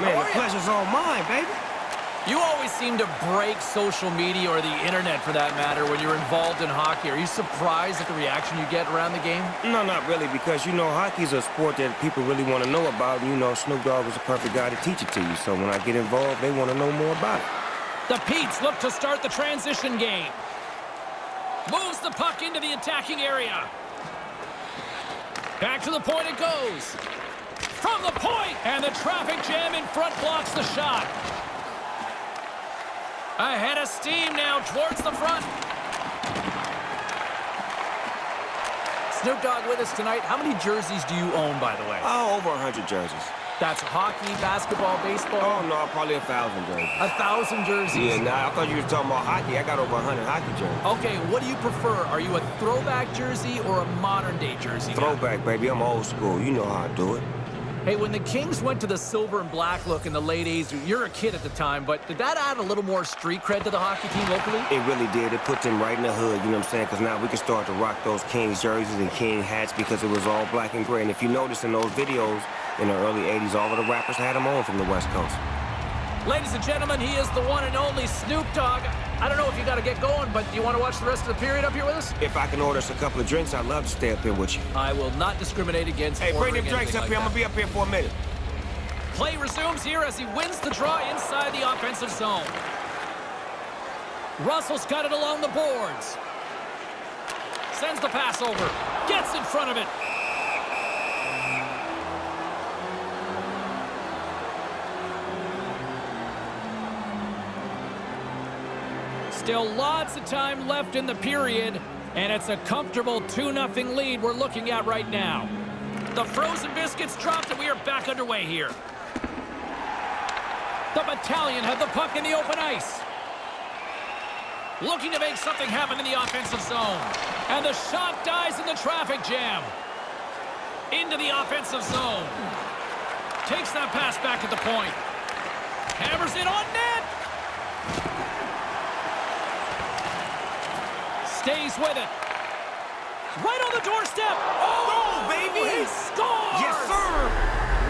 Man, the pleasure's all mine, baby. You always seem to break social media or the internet, for that matter, when you're involved in hockey. Are you surprised at the reaction you get around the game? No, not really, because, you know, hockey's a sport that people really want to know about. And, you know, Snoop Dogg is a perfect guy to teach it to you. So when I get involved, they want to know more about it. The Petes look to start the transition game. Moves the puck into the attacking area. Back to the point it goes. From the point, and the traffic jam in front blocks the shot. Ahead of steam now towards the front. Snoop Dogg with us tonight. How many jerseys do you own, by the way? Oh, over 100 jerseys. That's hockey, basketball, baseball? Oh, no, probably 1,000 jerseys. 1,000 jerseys? Yeah, nah, I thought you were talking about hockey. I got over 100 hockey jerseys. Okay, what do you prefer? Are you a throwback jersey or a modern-day jersey? Throwback, baby. I'm old school. You know how I do it. Hey, when the Kings went to the silver and black look in the late 80s, you're a kid at the time, but did that add a little more street cred to the hockey team locally? It really did. It put them right in the hood, you know what I'm saying? Because now we can start to rock those Kings jerseys and King hats because it was all black and gray. And if you notice in those videos in the early 80s, all of the rappers had them on from the West Coast. Ladies and gentlemen, he is the one and only Snoop Dogg. I don't know if you got to get going, but do you want to watch the rest of the period up here with us? If I can order us a couple of drinks, I'd love to stay up here with you. I will not discriminate against Hey, bring them ordering drinks up anything here. like I'm going to be up here for a minute. Play resumes here as he wins the draw inside the offensive zone. Russell's got it along the boards. Sends the pass over. Gets in front of it. Still lots of time left in the period, and it's a comfortable 2-0 lead we're looking at right now. The frozen biscuits dropped, and we are back underway here. The Battalion have the puck in the open ice. Looking to make something happen in the offensive zone. And the shot dies in the traffic jam. Into the offensive zone. Takes that pass back at the point. Hammers it on net. Stays with it. Right on the doorstep. Oh, baby! He scores! Yes, sir!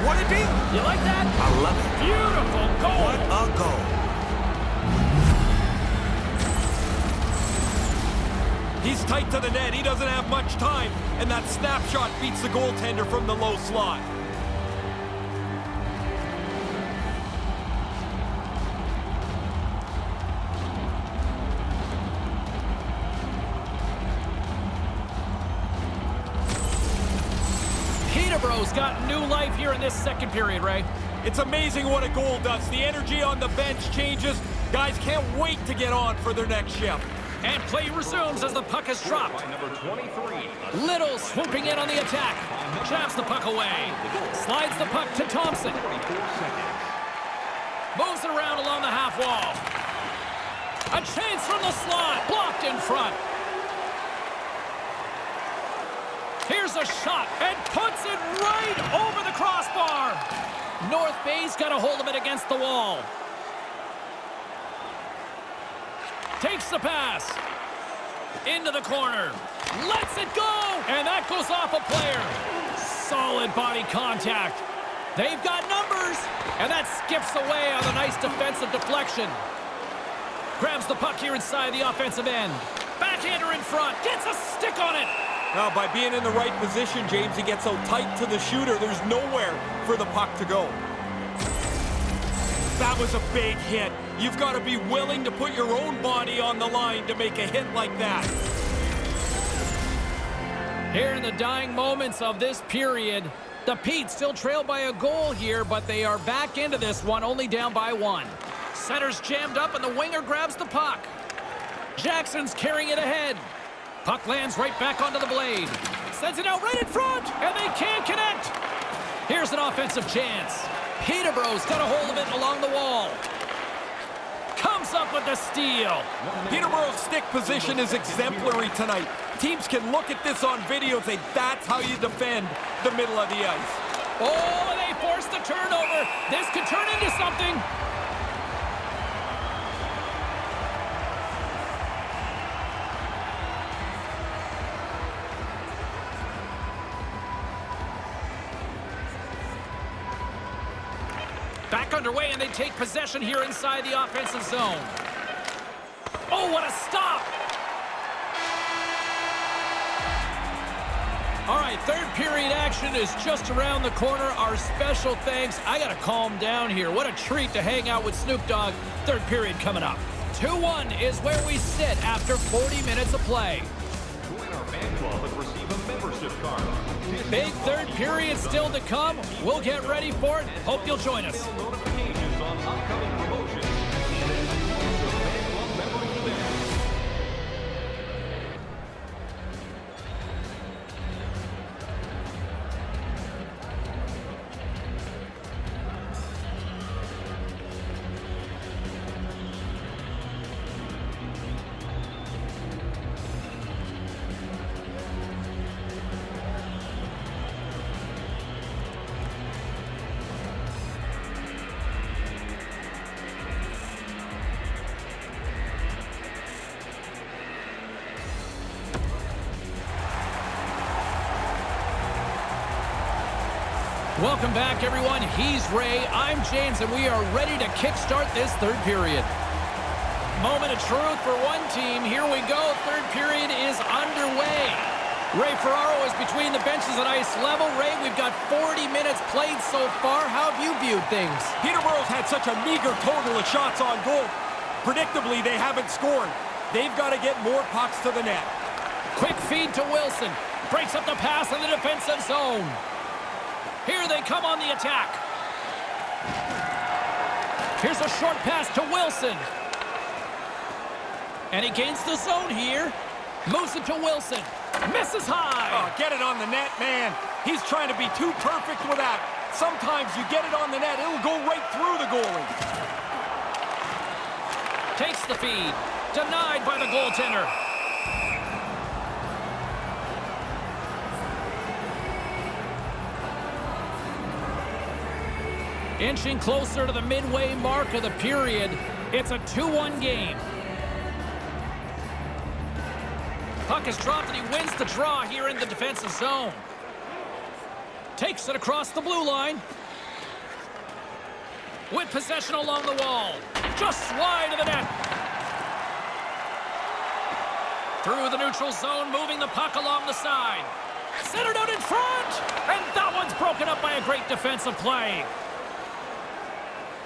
What a deal! You like that? I love it. Beautiful goal! What a goal! He's tight to the net. He doesn't have much time. And that snapshot beats the goaltender from the low slot. Peterborough's got new life here in this second period, Ray. It's amazing what a goal does. The energy on the bench changes. Guys can't wait to get on for their next shift. And play resumes as the puck is dropped. Little swooping in on the attack. Jabs the puck away. Slides the puck to Thompson. Moves it around along the half wall. A chance from the slot. Blocked in front. Here's a shot and puts it right over the crossbar. North Bay's got a hold of it against the wall. Takes the pass. Into the corner. Lets it go. And that goes off a player. Solid body contact. They've got numbers. And that skips away on a nice defensive deflection. Grabs the puck here inside the offensive end. Backhander in front. Gets a stick on it. Now, by being in the right position, James, he gets so tight to the shooter, there's nowhere for the puck to go. That was a big hit. You've got to be willing to put your own body on the line to make a hit like that. Here in the dying moments of this period, the Petes still trail by a goal here, but they are back into this one, only down by 1. Center's jammed up, and the winger grabs the puck. Jackson's carrying it ahead. Puck lands right back onto the blade. Sends it out right in front, and they can't connect. Here's an offensive chance. Peterborough's got a hold of it along the wall. Comes up with the steal. Peterborough's stick position is exemplary tonight. Teams can look at this on video and say, that's how you defend the middle of the ice. Oh, they forced the turnover. This could turn into something. Back underway, and they take possession here inside the offensive zone. Oh, what a stop! All right, third period action is just around the corner. Our special thanks. I got to calm down here. What a treat to hang out with Snoop Dogg. Third period coming up. 2-1 is where we sit after 40 minutes of play. Join our fan club and receive a membership card. Big third period still to come. We'll get ready for it. Hope you'll join us. Notifications on upcoming promotions and an exclusive fan club members event. Welcome back, everyone. He's Ray, I'm James, and we are ready to kickstart this third period. Moment of truth for one team. Here we go. Third period is underway. Ray Ferraro is between the benches at ice level. Ray, we've got 40 minutes played so far. How have you viewed things? Peterborough's had such a meager total of shots on goal. Predictably, they haven't scored. They've got to get more pucks to the net. Quick feed to Wilson. Breaks up the pass in the defensive zone. Here they come on the attack. Here's a short pass to Wilson. And he gains the zone here. Moves it to Wilson. Misses high. Oh, get it on the net, man. He's trying to be too perfect with that. Sometimes you get it on the net, it'll go right through the goalie. Takes the feed. Denied by the goaltender. Inching closer to the midway mark of the period. It's a 2-1 game. Puck is dropped and he wins the draw here in the defensive zone. Takes it across the blue line. With possession along the wall. Just wide of the net. Through the neutral zone, moving the puck along the side. Centered out in front. And that one's broken up by a great defensive play.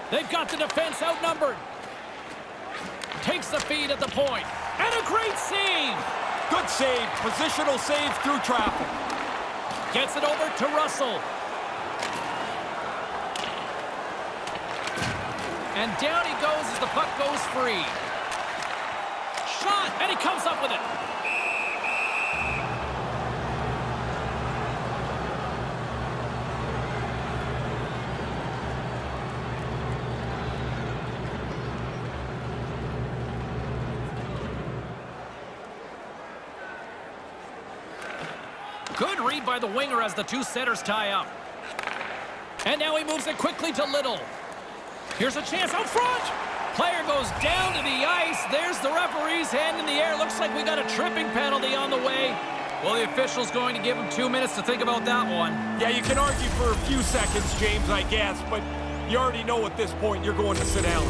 They've got the defense outnumbered. Takes the feed at the point. And a great save. Good save. Positional save through traffic. Gets it over to Russell. And down he goes as the puck goes free. Shot, and he comes up with it. Good read by the winger as the two setters tie up. And now he moves it quickly to Little. Here's a chance out front. Player goes down to the ice. There's the referee's hand in the air. Looks like we got a tripping penalty on the way. Well, the official's going to give him 2 minutes to think about that one. Yeah, you can argue for a few seconds, James, I guess, but you already know at this point you're going to sit down.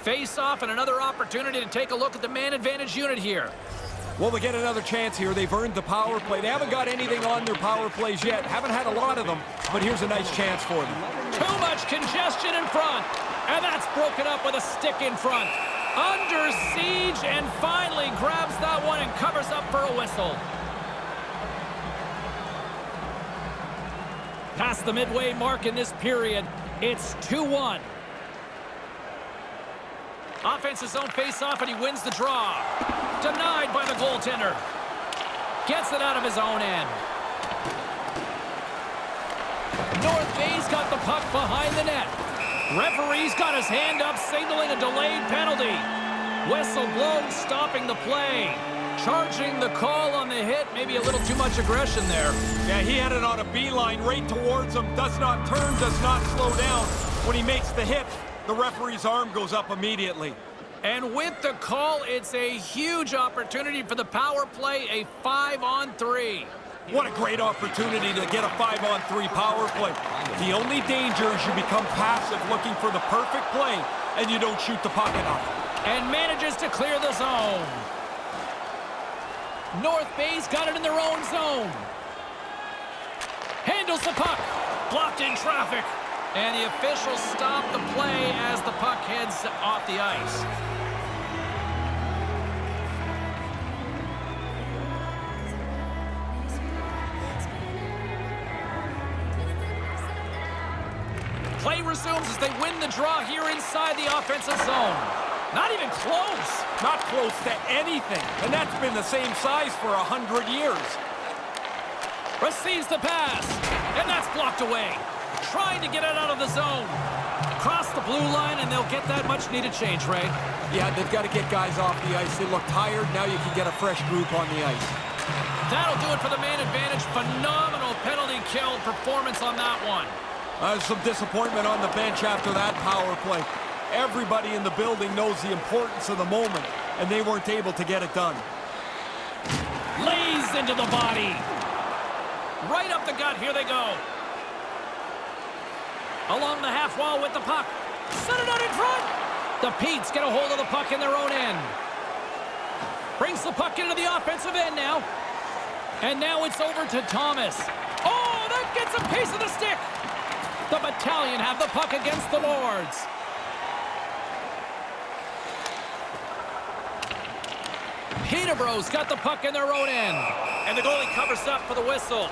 Face off and another opportunity to take a look at the man advantage unit here. Well, they get another chance here. They've earned the power play. They haven't got anything on their power plays yet. Haven't had a lot of them, but here's a nice chance for them. Too much congestion in front, and that's broken up with a stick in front. Under siege, and finally grabs that one and covers up for a whistle. Past the midway mark in this period, it's 2-1. Offensive zone face-off, and he wins the draw. Denied by the goaltender. Gets it out of his own end. North Bay's got the puck behind the net. Referee's got his hand up, signaling a delayed penalty. Whistle blown, stopping the play. Charging the call on the hit. Maybe a little too much aggression there. Yeah, he had it on a beeline right towards him. Does not turn, does not slow down. When he makes the hit, the referee's arm goes up immediately. And with the call, it's a huge opportunity for the power play, a 5-on-3. What a great opportunity to get a 5-on-3 power play. The only danger is you become passive looking for the perfect play and you don't shoot the puck enough. And manages to clear the zone. North Bay's got it in their own zone. Handles the puck. Blocked in traffic. And the officials stop the play as the puck heads off the ice. Play resumes as they win the draw here inside the offensive zone. Not even close. Not close to anything. And that's been the same size for 100 years. Receives the pass. And that's blocked away. Trying to get it out of the zone. Across the blue line, and they'll get that much-needed change, Ray. Yeah, they've got to get guys off the ice. They look tired. Now you can get a fresh group on the ice. That'll do it for the man advantage. Phenomenal penalty kill performance on that one. Some disappointment on the bench after that power play. Everybody in the building knows the importance of the moment, and they weren't able to get it done. Lays into the body. Right up the gut. Here they go. Along the half wall with the puck. Set it out in front. The Petes get a hold of the puck in their own end. Brings the puck into the offensive end now. And now it's over to Thomas. Oh, that gets a piece of the stick. The Battalion have the puck against the boards. Peterborough's got the puck in their own end. And the goalie covers up for the whistle.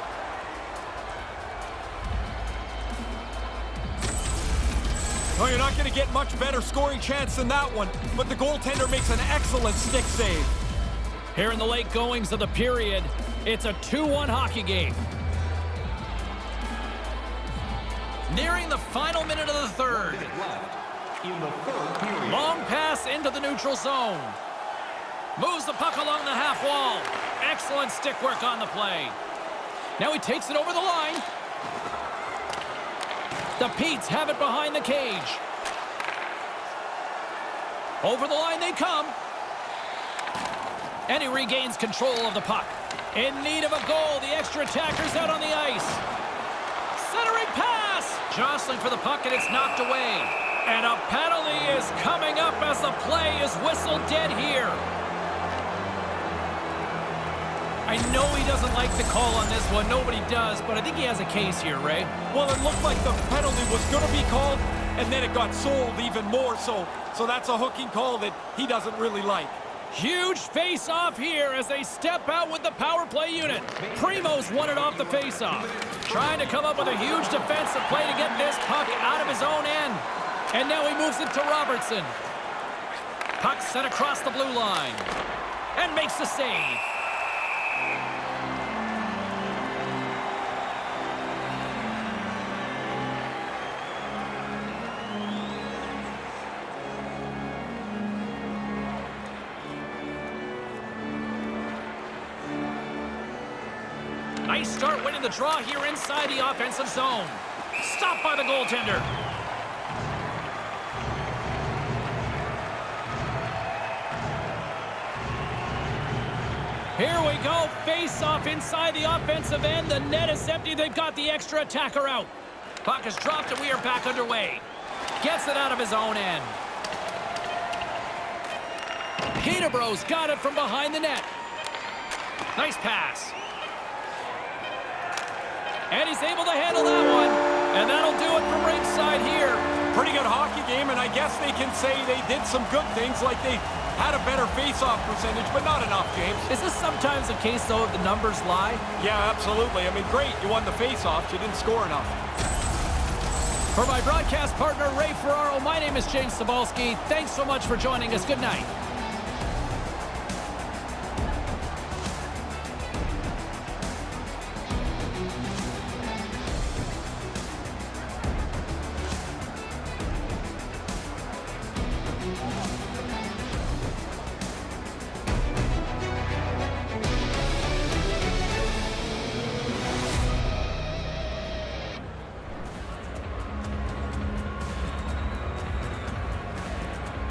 Oh, you're not going to get much better scoring chance than that one, but the goaltender makes an excellent stick save. Here in the late goings of the period, it's a 2-1 hockey game. Nearing the final minute of the third. In the third period. Long pass into the neutral zone. Moves the puck along the half wall. Excellent stick work on the play. Now he takes it over the line. The Petes have it behind the cage. Over the line they come. And he regains control of the puck. In need of a goal, the extra attacker's out on the ice. Centering pass! Jostling for the puck, and it's knocked away. And a penalty is coming up as the play is whistled dead here. I know he doesn't like the call on this one. Nobody does, but I think he has a case here, Ray. Well, it looked like the penalty was going to be called, and then it got sold even more so. So that's a hooking call that he doesn't really like. Huge face-off here as they step out with the power play unit. Primo's won it off the face-off. Trying to come up with a huge defensive play to get this puck out of his own end. And now he moves it to Robertson. Puck sent across the blue line. And makes the save. Nice start winning the draw here inside the offensive zone. Stopped by the goaltender. Here we go. Face off inside the offensive end. The net is empty. They've got the extra attacker out. Puck is dropped and we are back underway. Gets it out of his own end. Peterborough's got it from behind the net. Nice pass. And he's able to handle that one. And that'll do it from ringside here. Pretty good hockey game, and I guess they can say they did some good things, like they had a better face-off percentage, but not enough, James. Is this sometimes the case, though, if the numbers lie? Yeah, absolutely. I mean, great, you won the face-off, you didn't score enough. For my broadcast partner, Ray Ferraro, my name is James Cebulski. Thanks so much for joining us. Good night.